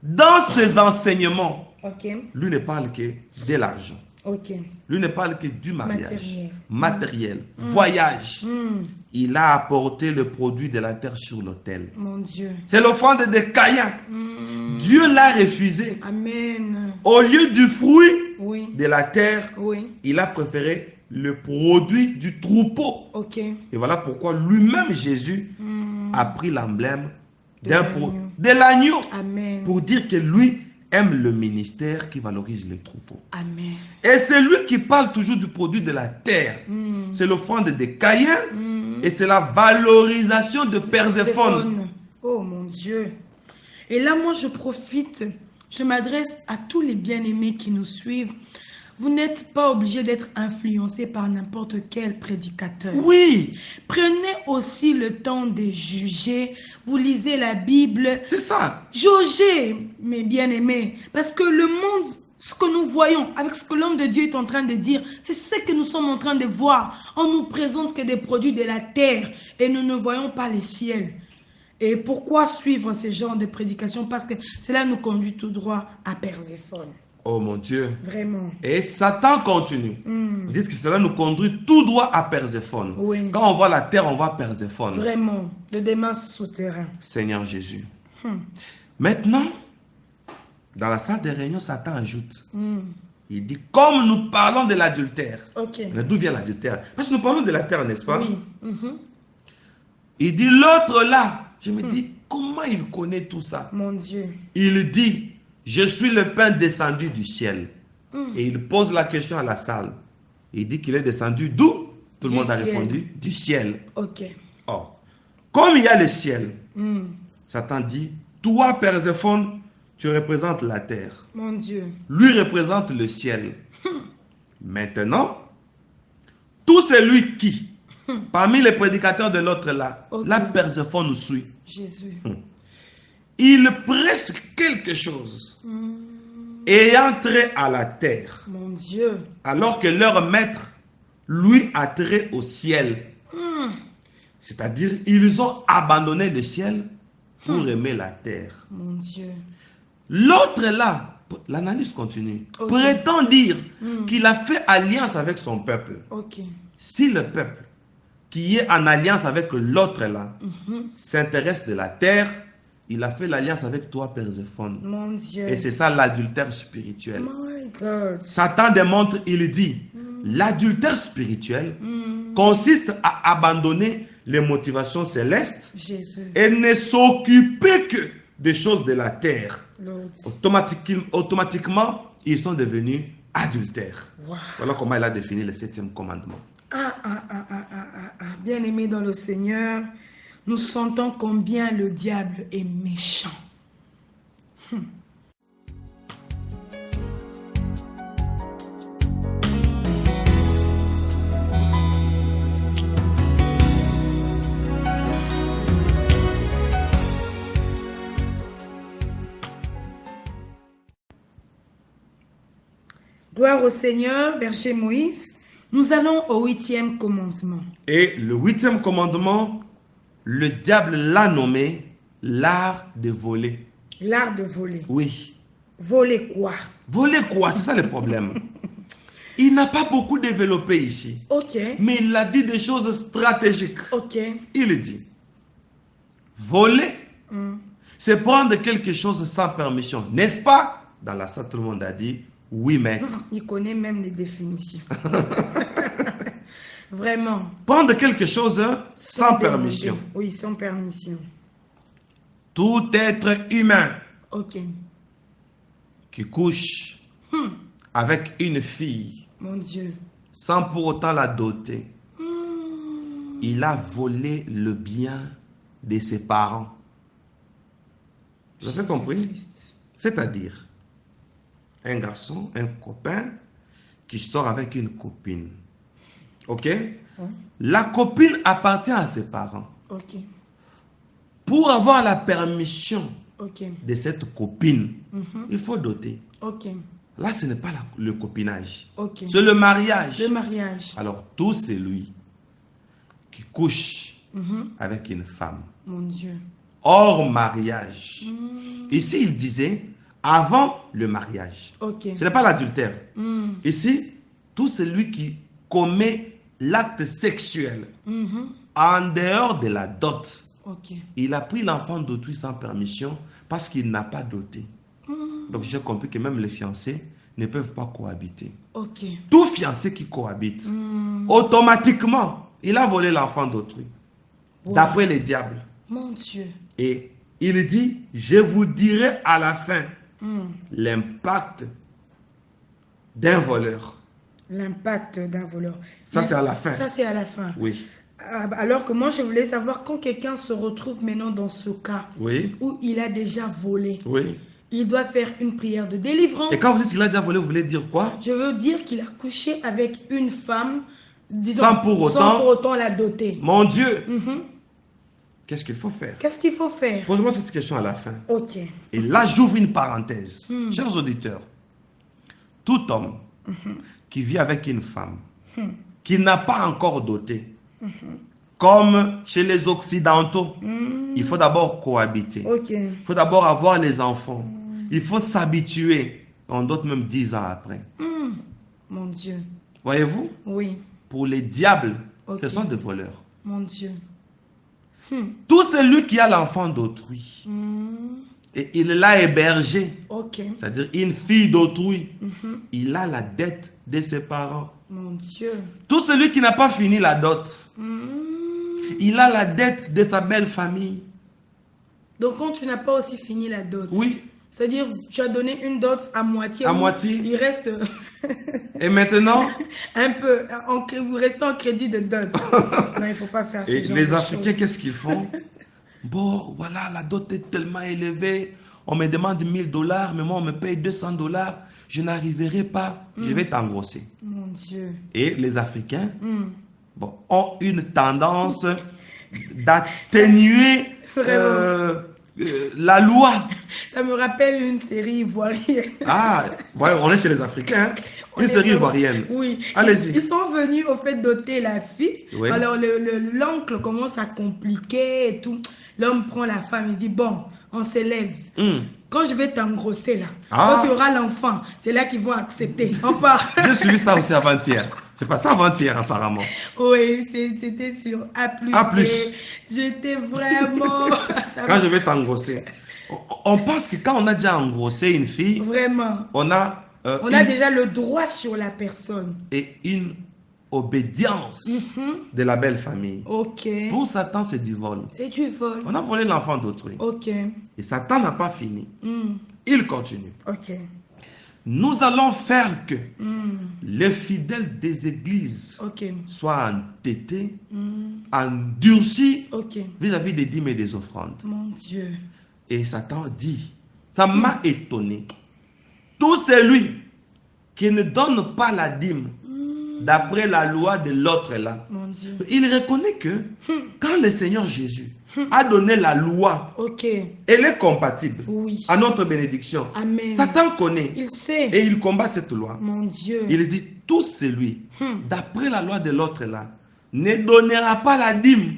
Speaker 3: dans ses enseignements,
Speaker 2: Ok.
Speaker 3: lui ne parle que de l'argent.
Speaker 2: Ok.
Speaker 3: Lui ne parle que du mariage,
Speaker 2: Matériel.
Speaker 3: voyage. Il a apporté le produit de la terre sur l'autel.
Speaker 2: Mon Dieu.
Speaker 3: C'est l'offrande de Caïn. Dieu l'a refusé.
Speaker 2: Amen.
Speaker 3: Au lieu du fruit
Speaker 2: Oui.
Speaker 3: de la terre,
Speaker 2: Oui.
Speaker 3: il a préféré le produit du troupeau.
Speaker 2: Ok.
Speaker 3: Et voilà pourquoi lui-même, Jésus, a pris l'emblème de l'agneau
Speaker 2: Amen.
Speaker 3: pour dire que lui aime le ministère qui valorise les troupeaux.
Speaker 2: Amen.
Speaker 3: Et c'est lui qui parle toujours du produit de la terre. C'est l'offrande de Caïn et c'est la valorisation de Perséphone.
Speaker 2: Oh mon Dieu. Et là, moi, je profite, je m'adresse à tous les bien-aimés qui nous suivent. Vous n'êtes pas obligé d'être influencé par n'importe quel prédicateur.
Speaker 3: Oui,
Speaker 2: Prenez aussi le temps de juger. Vous lisez la Bible.
Speaker 3: c'est ça.
Speaker 2: Jaugez, mes bien-aimés. Parce que le monde, ce que nous voyons, avec ce que l'homme de Dieu est en train de dire, c'est ce que nous sommes en train de voir. On nous présente que des produits de la terre et nous ne voyons pas les ciels. Et pourquoi suivre ce genre de prédication? Parce que cela nous conduit tout droit à Perséphone.
Speaker 3: Oh mon Dieu.
Speaker 2: Vraiment.
Speaker 3: Et Satan continue. Vous dites que cela nous conduit tout droit à Perséphone.
Speaker 2: Oui.
Speaker 3: Quand on voit la terre, on voit Perséphone.
Speaker 2: Vraiment. De demain souterrain.
Speaker 3: Seigneur Jésus. Maintenant, dans la salle de réunion, Satan ajoute. Il dit, comme nous parlons de l'adultère.
Speaker 2: Ok.
Speaker 3: Mais d'où vient l'adultère? Parce que nous parlons de la terre, n'est-ce pas?
Speaker 2: Oui.
Speaker 3: Il dit, l'autre là. Je me dis, comment il connaît tout ça?
Speaker 2: Mon Dieu.
Speaker 3: Il dit, je suis le pain descendu du ciel. Et il pose la question à la salle. Il dit qu'il est descendu d'où? Tout le monde a répondu, du ciel.
Speaker 2: Ok.
Speaker 3: Or, comme il y a le ciel, Satan dit, toi, Perséphone, tu représentes la terre.
Speaker 2: Mon Dieu.
Speaker 3: Lui représente le ciel. Maintenant, tout celui qui, parmi les prédicateurs de l'autre là, la Perséphone nous suit.
Speaker 2: Jésus.
Speaker 3: Il prêche quelque chose ayant trait à la terre,
Speaker 2: Mon Dieu.
Speaker 3: alors que leur maître, lui, a trait au ciel. C'est-à-dire, ils ont abandonné le ciel pour aimer la terre.
Speaker 2: Mon Dieu.
Speaker 3: L'autre là, l'analyse continue, prétend dire qu'il a fait alliance avec son peuple.
Speaker 2: Ok.
Speaker 3: Si le peuple qui est en alliance avec l'autre là s'intéresse de la terre, il a fait l'alliance avec toi, Perséphone.
Speaker 2: Mon Dieu.
Speaker 3: Et c'est ça l'adultère spirituel.
Speaker 2: My God.
Speaker 3: Satan démontre, il dit, l'adultère spirituel consiste à abandonner les motivations célestes
Speaker 2: Jésus.
Speaker 3: et ne s'occuper que des choses de la terre.
Speaker 2: Lord.
Speaker 3: Automatiquement, ils sont devenus adultères.
Speaker 2: Wow.
Speaker 3: Voilà comment il a défini le 7e commandement.
Speaker 2: Bien-aimés dans le Seigneur, nous sentons combien le diable est méchant. Gloire au Seigneur, berger Moïse. Nous allons au 8e commandement.
Speaker 3: Et le 8e commandement, le diable l'a nommé l'art de voler.
Speaker 2: L'art de voler.
Speaker 3: Oui.
Speaker 2: Voler quoi?
Speaker 3: Voler quoi? C'est ça le problème. Il n'a pas beaucoup développé ici.
Speaker 2: Ok.
Speaker 3: Mais il a dit des choses stratégiques.
Speaker 2: Ok.
Speaker 3: Il dit, voler, c'est prendre quelque chose sans permission. N'est-ce pas? Dans la salle, tout le monde a dit, oui, maître.
Speaker 2: Il connaît même les définitions. Vraiment.
Speaker 3: Prendre quelque chose sans permission.
Speaker 2: Oui, sans permission.
Speaker 3: Tout être humain
Speaker 2: Ok.
Speaker 3: qui couche avec une fille
Speaker 2: Mon Dieu.
Speaker 3: sans pour autant la doter, il a volé le bien de ses parents. Vous avez compris? C'est-à-dire, un garçon, un copain, qui sort avec une copine. Ok? La copine appartient à ses parents.
Speaker 2: Ok.
Speaker 3: Pour avoir la permission
Speaker 2: Ok.
Speaker 3: de cette copine, il faut doter.
Speaker 2: Ok.
Speaker 3: Là, ce n'est pas le copinage.
Speaker 2: Ok.
Speaker 3: C'est le mariage.
Speaker 2: Le mariage.
Speaker 3: Alors, tout celui qui couche avec une femme
Speaker 2: Mon Dieu.
Speaker 3: hors mariage. Ici, il disait avant le mariage.
Speaker 2: Ok.
Speaker 3: Ce n'est pas l'adultère. Ici, tout celui qui commet l'acte sexuel en dehors de la dot,
Speaker 2: Ok.
Speaker 3: il a pris l'enfant d'autrui sans permission parce qu'il n'a pas doté. Donc j'ai compris que même les fiancés ne peuvent pas cohabiter.
Speaker 2: Ok.
Speaker 3: Tout fiancé qui cohabite, automatiquement, il a volé l'enfant d'autrui.
Speaker 2: Wow.
Speaker 3: D'après les diables.
Speaker 2: Mon Dieu.
Speaker 3: Et il dit, je vous dirai à la fin l'impact d'un voleur.
Speaker 2: L'impact d'un voleur.
Speaker 3: Ça, c'est à la fin.
Speaker 2: Ça, c'est à la fin.
Speaker 3: Oui.
Speaker 2: Alors que moi, je voulais savoir quand quelqu'un se retrouve maintenant dans ce cas
Speaker 3: Oui.
Speaker 2: où il a déjà volé,
Speaker 3: Oui.
Speaker 2: il doit faire une prière de délivrance.
Speaker 3: Et quand vous dites qu'il a déjà volé, vous voulez dire quoi?
Speaker 2: Je veux dire qu'il a couché avec une femme, disons,
Speaker 3: Sans pour autant
Speaker 2: la doter.
Speaker 3: Mon Dieu,
Speaker 2: Mhm.
Speaker 3: qu'est-ce qu'il faut faire?
Speaker 2: Qu'est-ce qu'il faut faire?
Speaker 3: Pose-moi cette question à la fin.
Speaker 2: Ok.
Speaker 3: Et là, j'ouvre une parenthèse. Chers auditeurs, tout homme qui vit avec une femme qui n'a pas encore doté, comme chez les Occidentaux, il faut d'abord cohabiter.
Speaker 2: Ok.
Speaker 3: Il faut d'abord avoir les enfants. Il faut s'habituer. On dote même 10 ans après.
Speaker 2: Mon Dieu.
Speaker 3: Voyez-vous?
Speaker 2: Oui.
Speaker 3: Pour les diables,
Speaker 2: Ok.
Speaker 3: ce sont des voleurs.
Speaker 2: Mon Dieu.
Speaker 3: Tout celui qui a l'enfant d'autrui et il l'a hébergé,
Speaker 2: Ok.
Speaker 3: c'est-à-dire une fille d'autrui, il a la dette de ses parents.
Speaker 2: Mon Dieu.
Speaker 3: Tout celui qui n'a pas fini la dot, il a la dette de sa belle famille.
Speaker 2: Donc quand tu n'as pas aussi fini la dot.
Speaker 3: Oui.
Speaker 2: C'est-à-dire tu as donné une dot à moitié.
Speaker 3: À
Speaker 2: ou
Speaker 3: moitié.
Speaker 2: Il reste
Speaker 3: Et maintenant,
Speaker 2: un peu. Vous restez en crédit de dot. Non, il ne faut pas faire ce
Speaker 3: et
Speaker 2: genre
Speaker 3: les
Speaker 2: de
Speaker 3: Africains,
Speaker 2: choses.
Speaker 3: qu'est-ce qu'ils font? Bon, voilà, la dot est tellement élevée. On me demande 1000 $, mais moi, on me paye 200 $. Je n'arriverai pas. Je vais t'engrosser.
Speaker 2: Mon Dieu.
Speaker 3: Et les Africains ont une tendance d'atténuer la loi.
Speaker 2: Ça me rappelle une série ivoirienne.
Speaker 3: Ah, ouais, on est chez les Africains. Hein? Une série ivoirienne.
Speaker 2: Oui.
Speaker 3: Allez-y.
Speaker 2: Ils sont venus au fait doter la fille.
Speaker 3: Oui.
Speaker 2: Alors l'oncle commence à compliquer et tout. L'homme prend la femme, il dit bon, on s'élève. Quand je vais t'engrosser là, quand tu auras l'enfant, c'est là qu'ils vont accepter. On part.
Speaker 3: J'ai suivi ça aussi avant-hier. C'est pas ça avant-hier apparemment.
Speaker 2: Oui, c'était sur A+.
Speaker 3: A+.
Speaker 2: J'étais vraiment...
Speaker 3: Quand je vais t'engrosser. On pense que quand on a déjà engrossé une fille,
Speaker 2: Vraiment.
Speaker 3: on a
Speaker 2: déjà le droit sur la personne.
Speaker 3: Et une obédience de la belle famille.
Speaker 2: Ok.
Speaker 3: Pour Satan, c'est du vol.
Speaker 2: C'est du vol.
Speaker 3: On a volé l'enfant d'autrui.
Speaker 2: Ok.
Speaker 3: Et Satan n'a pas fini. Il continue.
Speaker 2: Ok.
Speaker 3: Nous allons faire que les fidèles des églises soient entêtés, endurcis vis-à-vis des dîmes et des offrandes.
Speaker 2: Mon Dieu.
Speaker 3: Et Satan dit, ça m'a étonné. Tout celui qui ne donne pas la dîme d'après la loi de l'autre là, il reconnaît que quand le Seigneur Jésus a donné la loi, elle est compatible à notre bénédiction.
Speaker 2: Amen.
Speaker 3: Satan connaît.
Speaker 2: Il sait.
Speaker 3: Et il combat cette loi.
Speaker 2: Mon Dieu.
Speaker 3: Il dit, tout celui, d'après la loi de l'autre là, ne donnera pas la dîme,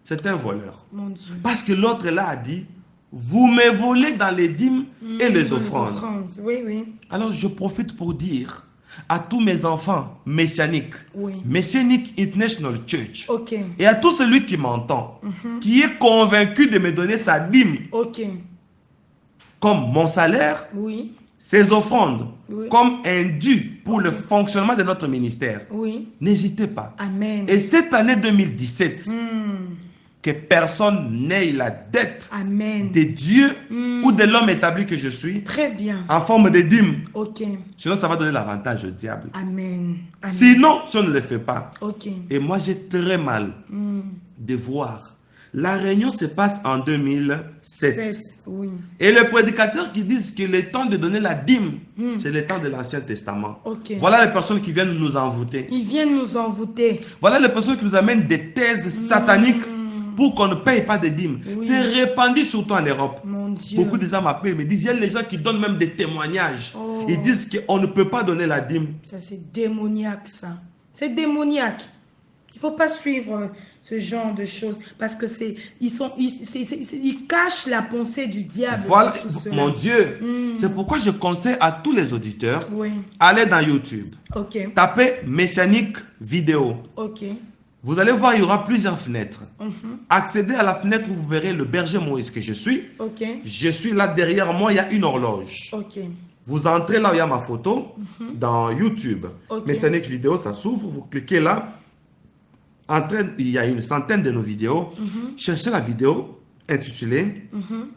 Speaker 3: c'est un voleur.
Speaker 2: Mon Dieu.
Speaker 3: Parce que l'autre là a dit, vous me volez dans les dîmes et les offrandes.
Speaker 2: Oui, oui.
Speaker 3: Alors je profite pour dire à tous mes enfants messianiques,
Speaker 2: Oui.
Speaker 3: Messianic International Church,
Speaker 2: Ok.
Speaker 3: et à tout celui qui m'entend, qui est convaincu de me donner sa dîme,
Speaker 2: Ok.
Speaker 3: comme mon salaire,
Speaker 2: Oui.
Speaker 3: ses offrandes,
Speaker 2: Oui.
Speaker 3: comme un dû pour le fonctionnement de notre ministère.
Speaker 2: Oui.
Speaker 3: N'hésitez pas.
Speaker 2: Amen.
Speaker 3: Et cette année 2017, que personne n'ait la dette
Speaker 2: Amen.
Speaker 3: de Dieu ou de l'homme établi que je suis,
Speaker 2: Très bien.
Speaker 3: en forme de dîme.
Speaker 2: Ok.
Speaker 3: Sinon, ça va donner l'avantage au diable.
Speaker 2: Amen.
Speaker 3: Sinon, si on ne le fait pas.
Speaker 2: Ok.
Speaker 3: Et moi, j'ai très mal de voir La réunion se passe en 2007.
Speaker 2: 7, oui.
Speaker 3: Et les prédicateurs qui disent que le temps de donner la dîme, c'est le temps de l'Ancien Testament.
Speaker 2: Ok.
Speaker 3: Voilà les personnes qui viennent nous envoûter.
Speaker 2: Ils viennent nous envoûter.
Speaker 3: Voilà les personnes qui nous amènent des thèses sataniques pour qu'on ne paye pas de dîmes.
Speaker 2: Oui.
Speaker 3: C'est répandu surtout en Europe.
Speaker 2: Mon Dieu.
Speaker 3: Beaucoup de gens m'appellent, me disent, il y a les gens qui donnent même des témoignages.
Speaker 2: Oh.
Speaker 3: Ils disent qu'on ne peut pas donner la dîme.
Speaker 2: Ça, c'est démoniaque, ça. C'est démoniaque. Il ne faut pas suivre ce genre de choses parce que ils cachent la pensée du diable.
Speaker 3: Voilà,
Speaker 2: tout cela.
Speaker 3: mon Dieu. C'est pourquoi je conseille à tous les auditeurs,
Speaker 2: Oui.
Speaker 3: allez dans YouTube,
Speaker 2: Ok.
Speaker 3: tapez Messianique vidéo.
Speaker 2: Ok.
Speaker 3: Vous allez voir, il y aura plusieurs fenêtres.
Speaker 2: Mhm.
Speaker 3: Accédez à la fenêtre où vous verrez le berger Moïse que je suis.
Speaker 2: Ok.
Speaker 3: Je suis là derrière moi, il y a une horloge.
Speaker 2: Ok.
Speaker 3: Vous entrez là où il y a ma photo, dans YouTube.
Speaker 2: Ok.
Speaker 3: Messianique vidéo, ça s'ouvre, vous cliquez là. Il y a une centaine de nos vidéos. Cherchez la vidéo intitulée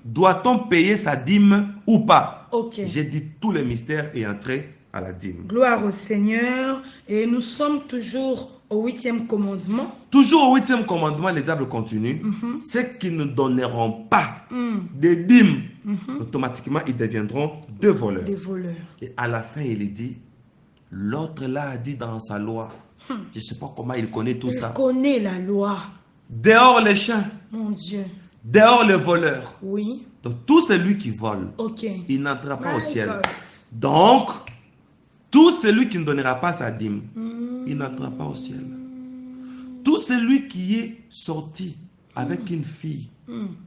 Speaker 3: Doit-on payer sa dîme ou pas?
Speaker 2: Ok.
Speaker 3: J'ai dit tous les mystères et entrez à la dîme.
Speaker 2: Gloire au Seigneur. Et nous sommes toujours au 8e commandement.
Speaker 3: Toujours au 8e commandement, les diables continuent. Ceux qui ne donneront pas des dîmes, automatiquement, ils deviendront deux voleurs.
Speaker 2: Des voleurs.
Speaker 3: Et à la fin, il dit, l'autre là a dit dans sa loi, je ne sais pas comment il connaît tout
Speaker 2: Il
Speaker 3: ça.
Speaker 2: connaît la loi.
Speaker 3: Dehors les chiens,
Speaker 2: Mon Dieu.
Speaker 3: dehors les voleurs.
Speaker 2: Oui.
Speaker 3: Donc tout celui qui vole,
Speaker 2: Ok.
Speaker 3: il n'entrera pas
Speaker 2: My
Speaker 3: au ciel.
Speaker 2: God.
Speaker 3: Donc, tout celui qui ne donnera pas sa dîme, il n'entrera pas au ciel. Tout celui qui est sorti avec une fille,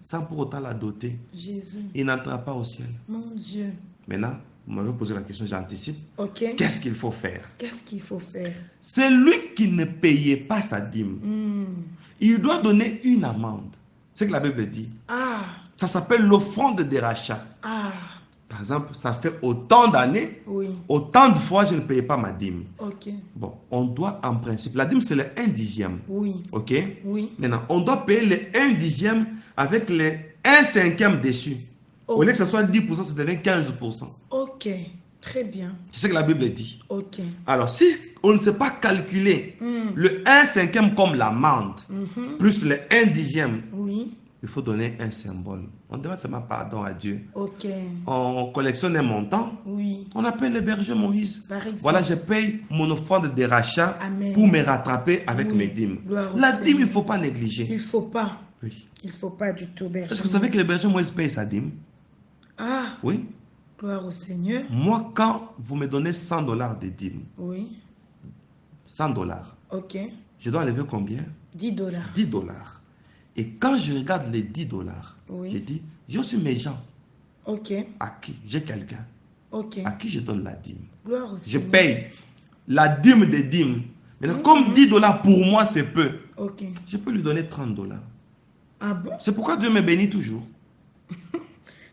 Speaker 3: sans pour autant la doter,
Speaker 2: Jésus.
Speaker 3: il n'entrera pas au ciel.
Speaker 2: Mon Dieu.
Speaker 3: Maintenant, vous m'avez posé la question, j'anticipe.
Speaker 2: Ok.
Speaker 3: Qu'est-ce qu'il faut faire?
Speaker 2: Qu'est-ce qu'il faut faire?
Speaker 3: Celui qui ne payait pas sa dîme, il doit donner une amende. C'est ce que la Bible dit.
Speaker 2: Ah.
Speaker 3: Ça s'appelle l'offrande des rachats.
Speaker 2: Ah.
Speaker 3: Par exemple, ça fait autant d'années,
Speaker 2: Oui.
Speaker 3: autant de fois je ne payais pas ma dîme.
Speaker 2: Ok.
Speaker 3: Bon, on doit en principe, la dîme c'est le 1/10.
Speaker 2: Oui.
Speaker 3: Ok?
Speaker 2: Oui.
Speaker 3: Maintenant, on doit payer le 1/10 avec les 1/5 dessus. Au lieu que ce soit 10%, ça devient 15%.
Speaker 2: Ok. Très bien.
Speaker 3: C'est ce que la Bible dit.
Speaker 2: Ok.
Speaker 3: Alors, si on ne sait pas calculer le 1/5 comme l'amende, plus le 1/10,
Speaker 2: Oui.
Speaker 3: il faut donner un symbole. On demande seulement pardon à Dieu.
Speaker 2: Ok.
Speaker 3: On collectionne un montant.
Speaker 2: Oui.
Speaker 3: On appelle le berger Moïse.
Speaker 2: Par exemple.
Speaker 3: Voilà, je paye mon offrande de rachat
Speaker 2: Amen.
Speaker 3: pour me rattraper avec
Speaker 2: Oui.
Speaker 3: mes dîmes.
Speaker 2: Gloire au
Speaker 3: La
Speaker 2: Seigneur.
Speaker 3: dîme, il ne faut pas négliger.
Speaker 2: Il ne faut pas.
Speaker 3: Oui.
Speaker 2: Il ne faut pas du tout, berger.
Speaker 3: Est-ce que vous savez que le berger Moïse paye sa dîme?
Speaker 2: Ah.
Speaker 3: Oui.
Speaker 2: Gloire au Seigneur.
Speaker 3: Moi, quand vous me donnez $100 de dîme,
Speaker 2: Oui.
Speaker 3: $100,
Speaker 2: Ok.
Speaker 3: je dois enlever combien?
Speaker 2: $10.
Speaker 3: $10. Et quand je regarde les $10,
Speaker 2: Oui.
Speaker 3: je dis, je suis mes gens.
Speaker 2: Ok.
Speaker 3: À qui? J'ai quelqu'un.
Speaker 2: Ok.
Speaker 3: À qui je donne la dîme?
Speaker 2: Gloire au
Speaker 3: Je
Speaker 2: Seigneur.
Speaker 3: paye la dîme des dîmes. Maintenant, comme $10 pour moi, c'est peu,
Speaker 2: Ok.
Speaker 3: je peux lui donner $30.
Speaker 2: Ah bon?
Speaker 3: C'est pourquoi Dieu me bénit toujours.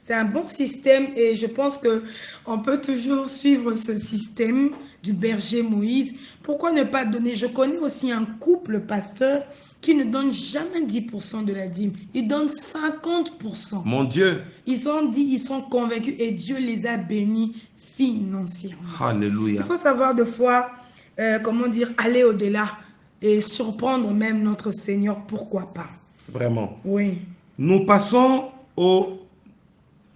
Speaker 2: C'est un bon système et je pense que on peut toujours suivre ce système du berger Moïse. Pourquoi ne pas donner? Je connais aussi un couple pasteur qui ne donne jamais 10% de la dîme. Ils donnent 50%.
Speaker 3: Mon Dieu.
Speaker 2: Ils ont dit, ils sont convaincus et Dieu les a bénis financièrement.
Speaker 3: Alléluia.
Speaker 2: Il faut savoir de fois, comment dire, aller au-delà et surprendre même notre Seigneur. Pourquoi pas?
Speaker 3: Vraiment.
Speaker 2: Oui.
Speaker 3: Nous passons au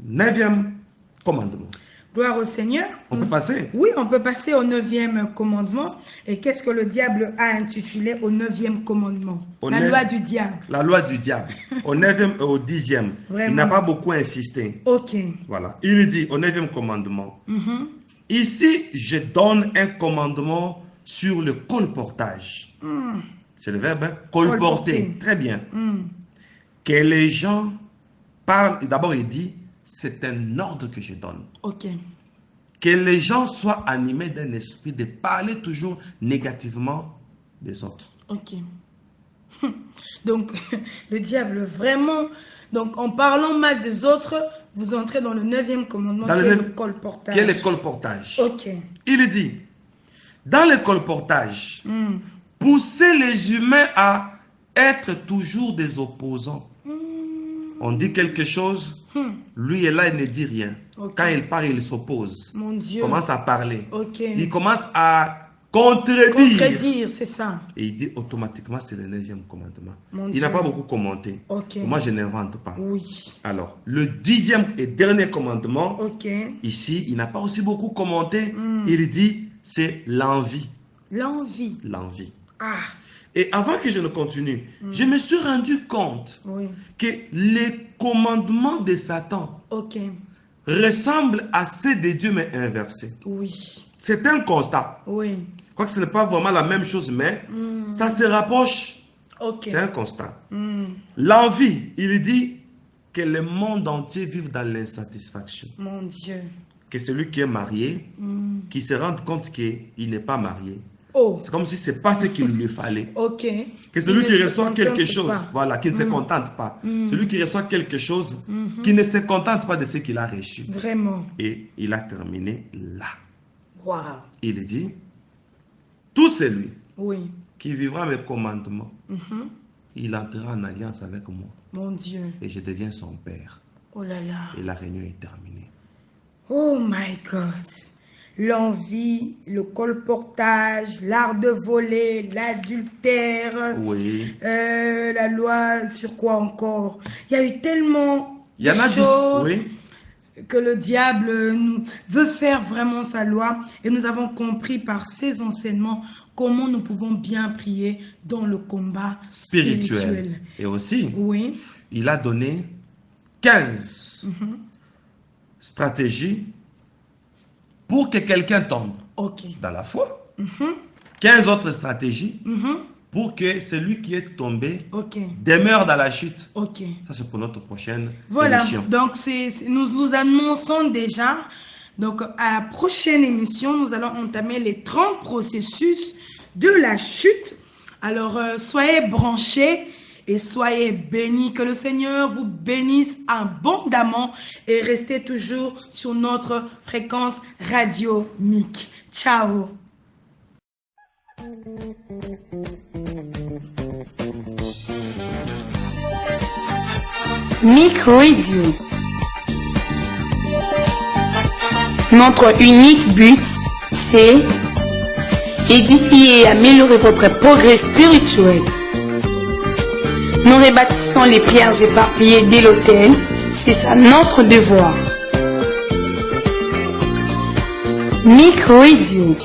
Speaker 3: 9e commandement.
Speaker 2: Gloire au Seigneur.
Speaker 3: On peut passer?
Speaker 2: Oui, on peut passer au 9e commandement. Et qu'est-ce que le diable a intitulé au 9e commandement? La loi du diable.
Speaker 3: La loi du diable. Au 9e et au 10e.
Speaker 2: Vraiment.
Speaker 3: Il n'a pas beaucoup insisté.
Speaker 2: Ok.
Speaker 3: Voilà. Il dit au 9e commandement. Ici, je donne un commandement sur le colportage. C'est le verbe, hein? Colporter.
Speaker 2: Colporter.
Speaker 3: Très bien. Que les gens parlent. D'abord, il dit, c'est un ordre que je donne.
Speaker 2: Ok.
Speaker 3: Que les gens soient animés d'un esprit de parler toujours négativement des autres.
Speaker 2: Ok. Donc, le diable, vraiment, donc en parlant mal des autres, vous entrez dans le 9e commandement,
Speaker 3: Dans
Speaker 2: qui
Speaker 3: le
Speaker 2: est
Speaker 3: neuf-
Speaker 2: le colportage.
Speaker 3: Quel est le colportage?
Speaker 2: Ok.
Speaker 3: Il dit, dans le colportage, pousser les humains à être toujours des opposants. On dit quelque chose, lui est là, il ne dit rien.
Speaker 2: Ok.
Speaker 3: Quand il parle, il s'oppose.
Speaker 2: Mon
Speaker 3: Il
Speaker 2: Dieu.
Speaker 3: commence à parler.
Speaker 2: Ok.
Speaker 3: Il commence à
Speaker 2: Contredire, c'est ça.
Speaker 3: Et il dit automatiquement, c'est le 9e commandement.
Speaker 2: Mon
Speaker 3: Il
Speaker 2: Dieu.
Speaker 3: n'a pas beaucoup commenté.
Speaker 2: Ok.
Speaker 3: Moi, je n'invente pas.
Speaker 2: Oui.
Speaker 3: Alors, le 10e et dernier commandement,
Speaker 2: Ok.
Speaker 3: ici, il n'a pas aussi beaucoup commenté. Il dit, c'est l'envie.
Speaker 2: L'envie.
Speaker 3: L'envie.
Speaker 2: Ah.
Speaker 3: Et avant que je ne continue, je me suis rendu compte
Speaker 2: Oui.
Speaker 3: que les commandements de Satan
Speaker 2: Ok.
Speaker 3: ressemblent à ceux de Dieu, mais inversés.
Speaker 2: Oui.
Speaker 3: C'est un constat.
Speaker 2: Oui.
Speaker 3: Quoique ce n'est pas vraiment la même chose, mais ça se rapproche.
Speaker 2: Ok.
Speaker 3: C'est un constat. L'envie, il dit que le monde entier vive dans l'insatisfaction.
Speaker 2: Mon Dieu.
Speaker 3: Que celui qui est marié, qui se rende compte qu'il n'est pas marié.
Speaker 2: Oh.
Speaker 3: C'est comme si ce n'est pas ce qu'il lui fallait.
Speaker 2: Ok.
Speaker 3: Que celui
Speaker 2: Il
Speaker 3: qui
Speaker 2: ne se
Speaker 3: reçoit quelque
Speaker 2: contente
Speaker 3: chose,
Speaker 2: pas.
Speaker 3: voilà, qui ne se contente pas. Celui qui reçoit quelque chose, qui ne se contente pas de ce qu'il a reçu.
Speaker 2: Vraiment.
Speaker 3: Et il a terminé là.
Speaker 2: Wow.
Speaker 3: Il dit, tout celui
Speaker 2: Oui.
Speaker 3: qui vivra mes commandements, il entrera en alliance avec moi.
Speaker 2: Mon Dieu.
Speaker 3: Et je deviens son père.
Speaker 2: Oh là là.
Speaker 3: Et la réunion est terminée.
Speaker 2: Oh my God. L'envie, le colportage, l'art de voler, l'adultère,
Speaker 3: Oui.
Speaker 2: la loi sur quoi encore? Il y a eu tellement
Speaker 3: Il y en a
Speaker 2: de choses
Speaker 3: oui.
Speaker 2: que le diable nous veut faire vraiment sa loi. Et nous avons compris par ces enseignements comment nous pouvons bien prier dans le combat spirituel.
Speaker 3: Et aussi,
Speaker 2: Oui.
Speaker 3: il a donné 15 stratégies pour que quelqu'un tombe
Speaker 2: Ok.
Speaker 3: dans la foi. 15 autres stratégies pour que celui qui est tombé
Speaker 2: Ok.
Speaker 3: demeure dans la chute.
Speaker 2: Ok.
Speaker 3: Ça, c'est pour notre prochaine
Speaker 2: Voilà,
Speaker 3: émission.
Speaker 2: donc nous vous annonçons déjà, donc à la prochaine émission, nous allons entamer les 30 processus de la chute. Alors, soyez branchés et soyez bénis. Que le Seigneur vous bénisse abondamment et restez toujours sur notre fréquence radiomique. Ciao.
Speaker 4: Mic Radio. Notre unique but, c'est édifier et améliorer votre progrès spirituel. Nous rebâtissons les pierres éparpillées de l'autel, c'est ça notre devoir. Mic Radio.